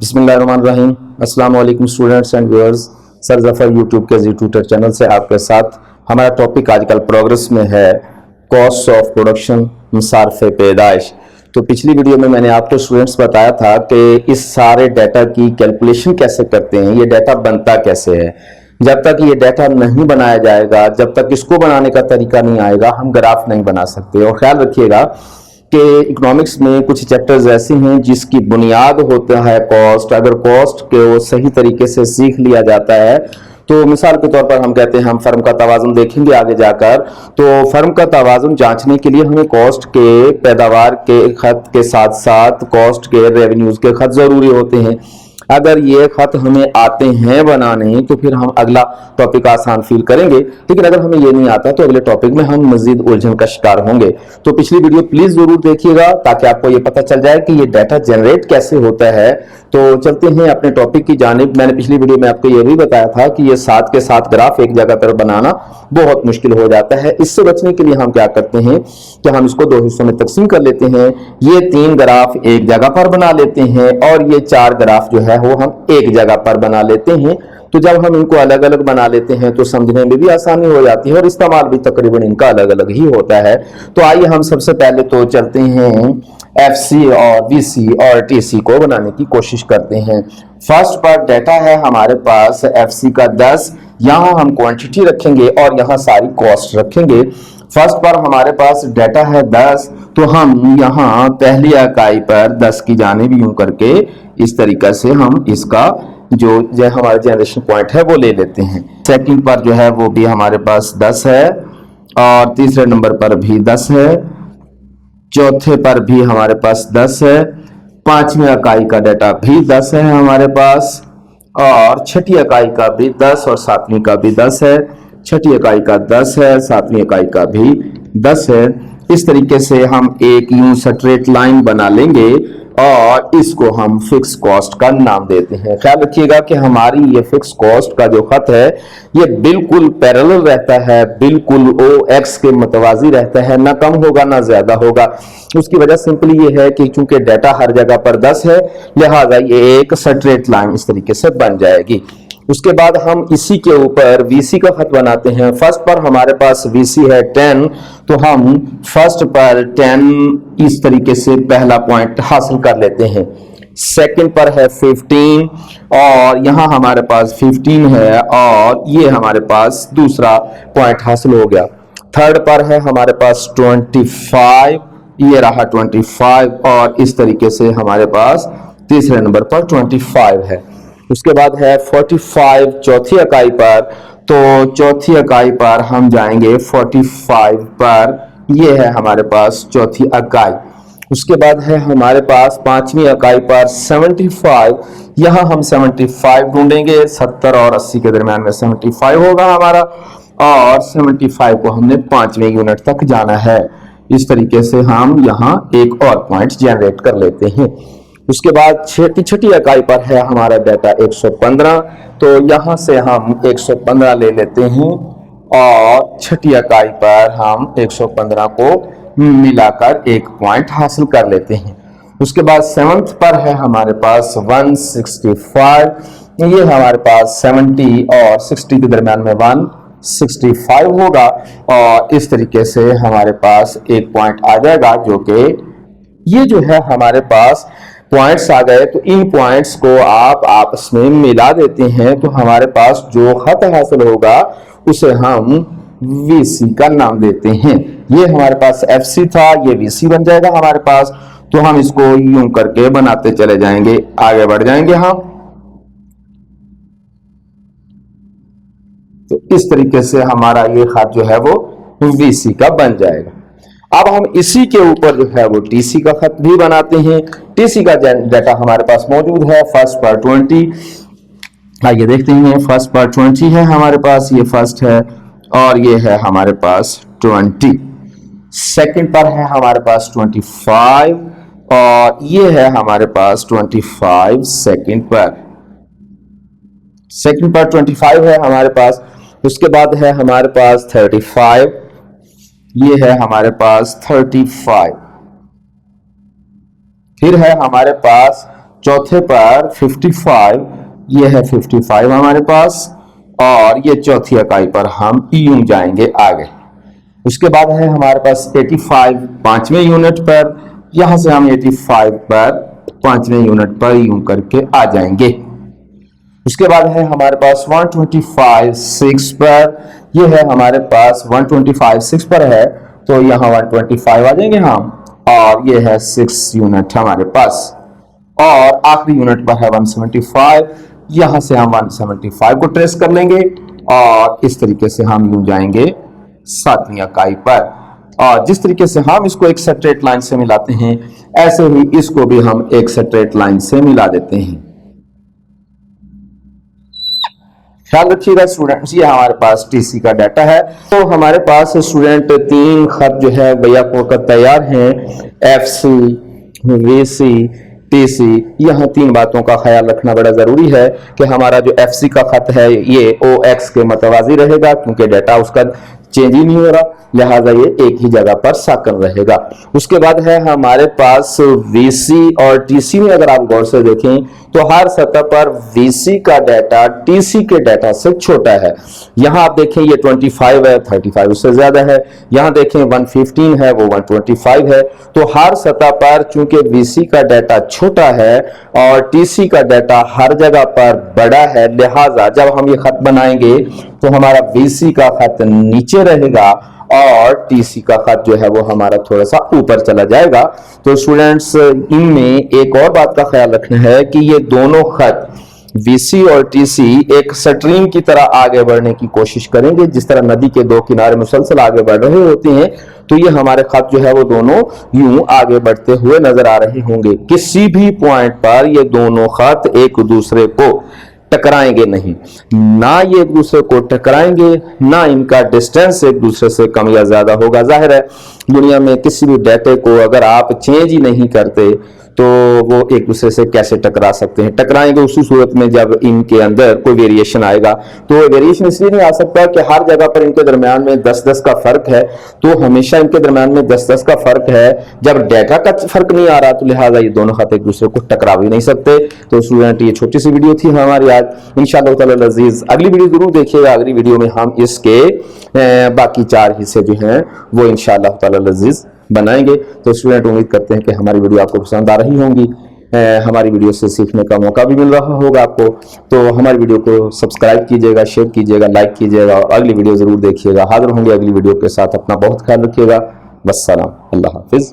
बिस्मिल्लाहिर्रहमानिर्रहीम। अस्सलाम वालेकुम students and viewers. Sir Zafar YouTube के जी ट्यूटर चैनल से आपके साथ। हमारा टॉपिक आजकल प्रोग्रेस में है कॉस्ट ऑफ प्रोडक्शन मसारफ पैदाइश। तो पिछली वीडियो में मैंने आपको स्टूडेंट्स बताया था कि इस सारे डाटा की कैलकुलेशन कैसे करते हैं, ये डाटा बनता कैसे है। जब तक ये डाटा नहीं बनाया जाएगा, जब तक इसको बनाने का तरीका नहीं आएगा, हम ग्राफ नहीं बना सकते। और ख्याल रखिएगा कि इकोनॉमिक्स में कुछ चैप्टर्स ऐसे हैं जिसकी बुनियाद होता है कॉस्ट। अगर कॉस्ट को सही तरीके से सीख लिया जाता है तो मिसाल के तौर पर हम कहते हैं हम फर्म का तवाज़ुन देखेंगे आगे जाकर, तो फर्म का तवाज़ुन जांचने के लिए हमें कॉस्ट के पैदावार के खत के साथ साथ कॉस्ट के रेवेन्यूज के खत जरूरी होते हैं। अगर ये खत हमें आते हैं बनाने तो फिर हम अगला टॉपिक आसान फील करेंगे, लेकिन अगर हमें ये नहीं आता तो अगले टॉपिक में हम मजीद उलझन का शिकार होंगे। तो पिछली वीडियो प्लीज जरूर देखिएगा ताकि आपको ये पता चल जाए कि ये डाटा जनरेट कैसे होता है। तो चलते हैं अपने टॉपिक की जानिब। मैंने पिछली वीडियो में आपको ये भी बताया था कि ये 7 के 7 ग्राफ एक जगह पर बनाना बहुत मुश्किल हो जाता है। इससे बचने के लिए हम क्या करते हैं कि हम इसको 2 हिस्सों में तकसीम कर लेते हैं। ये 3 ग्राफ एक जगह पर बना लेते हैं और ये 4 ग्राफ जो है वो हम एक जगह पर बना लेते हैं। तो जब हम इनको अलग अलग बना लेते हैं तो समझने में भी आसानी हो जाती है और इस्तेमाल भी तकरीबन इनका अलग अलग ही होता है। तो आइए हम सबसे पहले तो चलते हैं एफसी और वीसी और टीसी को बनाने की कोशिश करते हैं। फर्स्ट पर डाटा है हमारे पास एफसी का 10, यहां हम क्वांटिटी रखेंगे और यहां सारी कॉस्ट रखेंगे। फर्स्ट पर हमारे पास डाटा है 10, तो हम यहाँ पहली इकाई पर 10 की जानिब यूं करके इस तरीके से हम इसका जो हमारा जनरेशन पॉइंट है वो ले लेते हैं। सेकंड पर जो है वो भी हमारे पास 10 है और तीसरे नंबर पर भी 10 है, चौथे पर भी हमारे पास 10 है, पांचवी इकाई का डाटा भी 10 है हमारे पास, और छठी इकाई का भी 10 और सातवीं का भी 10 है। छठी इकाई का 10 है, सातवीं इकाई का भी 10 है। इस तरीके से हम एक यूं स्ट्रेट लाइन बना लेंगे और इसको हम फिक्स कॉस्ट का नाम देते हैं। ख्याल रखिएगा कि हमारी ये फिक्स कॉस्ट का जो खत है ये बिल्कुल पैरेलल रहता है, बिल्कुल ओ एक्स के मुतवाजी रहता है, ना कम होगा ना ज्यादा होगा। उसकी वजह सिंपली ये है कि चूंकि डाटा हर जगह पर 10 है, लिहाजा ये एक स्ट्रेट लाइन इस तरीके से बन जाएगी। उसके बाद हम इसी के ऊपर वीसी का खत बनाते हैं। फर्स्ट पर हमारे पास वीसी है 10, तो हम फर्स्ट पर 10 इस तरीके से पहला पॉइंट हासिल कर लेते हैं। सेकंड पर है 15 और यहां हमारे पास 15 है और ये हमारे पास दूसरा पॉइंट हासिल हो गया। थर्ड पर है हमारे पास 25, ये रहा 25 और इस तरीके से हमारे पास तीसरे नंबर पर 25 है। उसके बाद है 45 चौथी इकाई पर, तो चौथी इकाई पर हम जाएंगे 45 पर, ये है हमारे पास चौथी इकाई। उसके बाद है हमारे पास पांचवी इकाई पर 75, यहां हम 75 ढूंढेंगे। 70 और 80 के दरमियान में 75 होगा हमारा और 75 को हमने 5वें यूनिट तक जाना है। इस तरीके से हम यहां एक और पॉइंट जनरेट कर लेते हैं। उसके बाद छठी इकाई पर है हमारा डाटा 115, तो यहां से हम 115 ले लेते हैं और छठी इकाई पर हम 115 को मिलाकर एक पॉइंट हासिल कर लेते हैं। उसके बाद 7th पर है हमारे पास 165, ये हमारे पास 70 और 60 के दरमियान में 165 होगा और इस तरीके से हमारे पास एक पॉइंट आ जाएगा, जो कि ये जो है हमारे पास पॉइंट्स आ गए। तो इन पॉइंट्स को आप आपस में मिला देते हैं तो हमारे पास जो खत हासिल होगा उसे हम वीसी का नाम देते हैं। ये हमारे पास एफसी था, ये वीसी बन जाएगा हमारे पास। तो हम इसको यूं करके बनाते चले जाएंगे, आगे बढ़ जाएंगे हम। तो इस तरीके से हमारा ये खत जो है वो वीसी का बन जाएगा। अब हम इसी के ऊपर जो है वो टीसी का खत भी बनाते हैं। टीसी का डाटा हमारे पास मौजूद है फर्स्ट पर 20, आइए देखते हैं। फर्स्ट पर 20 है हमारे पास, ये फर्स्ट है और ये है हमारे पास 20। सेकंड पर है हमारे पास 25 और ये है हमारे पास 25 सेकंड पर। सेकंड पर 25 है हमारे पास। उसके बाद है हमारे पास 35, ये है हमारे पास 35। फिर है हमारे पास चौथे पर 55, ये है 55 हमारे पास, और ये चौथी इकाई पर हम यूं जाएंगे आगे। उसके बाद है हमारे पास 85 पांचवें यूनिट पर, यहां से हम 85 पर पांचवें यूनिट पर यूं करके आ जाएंगे। उसके बाद है हमारे पास 125 6 पर, ये है हमारे पास 125 6 पर है, तो यहां 125 आ जाएंगे हम, और ये है 6 यूनिट हमारे पास, और आखिरी यूनिट पर है 175, यहां से हम 175 को ट्रेस कर लेंगे, और इस तरीके से हम यूं जाएंगे 7वीं इकाई पर। और जिस तरीके से हम इसको एक स्ट्रेट लाइन से मिलाते हैं, ऐसे ही इसको भी हम एक स्ट्रेट लाइन से मिला देते हैं। ख्याल रखिएगा स्टूडेंट्स, ये हमारे पास टीसी का डाटा है। तो हमारे पास स्टूडेंट 3 खत जो है भैया को तैयार हैं, एफसी, वीसी, टीसी। यहाँ 3 बातों का ख्याल रखना बड़ा जरूरी है कि हमारा जो एफसी का खत है ये ओएक्स के मतवाजी रहेगा, क्योंकि डाटा उसका चेंज ही नहीं हो रहा, लिहाजा ये एक ही जगह पर साकन रहेगा। उसके बाद है हमारे पास वीसी और टीसी में अगर आप गौर से देखें तो हर सतह पर वीसी का डाटा टीसी के डाटा से छोटा है। यहां आप देखें ये 25 है, 35 उससे ज्यादा है, यहां देखें 115 है, वो 125 है। तो हर सतह पर चूंकि वीसी का डाटा छोटा है और टीसी का डाटा हर जगह पर बड़ा है, लिहाजा जब हम ये खत बनाएंगे तो हमारा वीसी का खत नीचे रहेगा और टीसी का खत जो है वो हमारा थोड़ा सा ऊपर चला जाएगा। तो स्टूडेंट्स, इनमें एक और बात का ख्याल रखना है कि ये दोनों खत वीसी और टीसी एक स्ट्रीम की तरह आगे बढ़ने की कोशिश करेंगे, जिस तरह नदी के 2 किनारे मुसलसल आगे बढ़ रहे होते हैं, तो ये हमारे खत जो है वो दोनों यूं आगे बढ़ते हुए नजर आ रहे होंगे। किसी भी पॉइंट पर ये दोनों खत एक दूसरे को टकराएंगे नहीं, ना ये एक दूसरे को टकराएंगे, ना इनका डिस्टेंस एक दूसरे से कम या ज्यादा होगा। जाहिर है दुनिया में किसी भी डाटे को अगर आप चेंज ही नहीं करते तो वो एक दूसरे से कैसे टकरा सकते हैं। टकराएंगे उसी सूरत में जब इनके अंदर कोई वेरिएशन आएगा। तो वेरिएशन इसलिए नहीं आ सकता कि हर जगह पर इनके दरमियान में 10-10 का फर्क है, तो हमेशा इनके दरमियान में 10-10 का फर्क है। जब डाटा का फर्क नहीं आ रहा तो लिहाजा ये दोनों खत एक दूसरे को टकरा भी नहीं सकते। तो स्टूडेंट, ये छोटी सी वीडियो थी हमारी आज। इंशाअल्लाह ताला अजीज अगली वीडियो जरूर देखिएगा। अगली वीडियो में हम इसके बाकी 4 हिस्से जो हैं वो इंशाअल्लाह ताला अजीज बनाएंगे। तो स्टूडेंट, उम्मीद करते हैं कि हमारी वीडियो आपको पसंद आ रही होंगी, हमारी वीडियो से सीखने का मौका भी मिल रहा होगा आपको। तो हमारी वीडियो को सब्सक्राइब कीजिएगा, शेयर कीजिएगा, लाइक कीजिएगा, और अगली वीडियो जरूर देखिएगा। हाजिर होंगे अगली वीडियो के साथ। अपना बहुत ख्याल रखिएगा। वस्सलाम, अल्लाह हाफिज।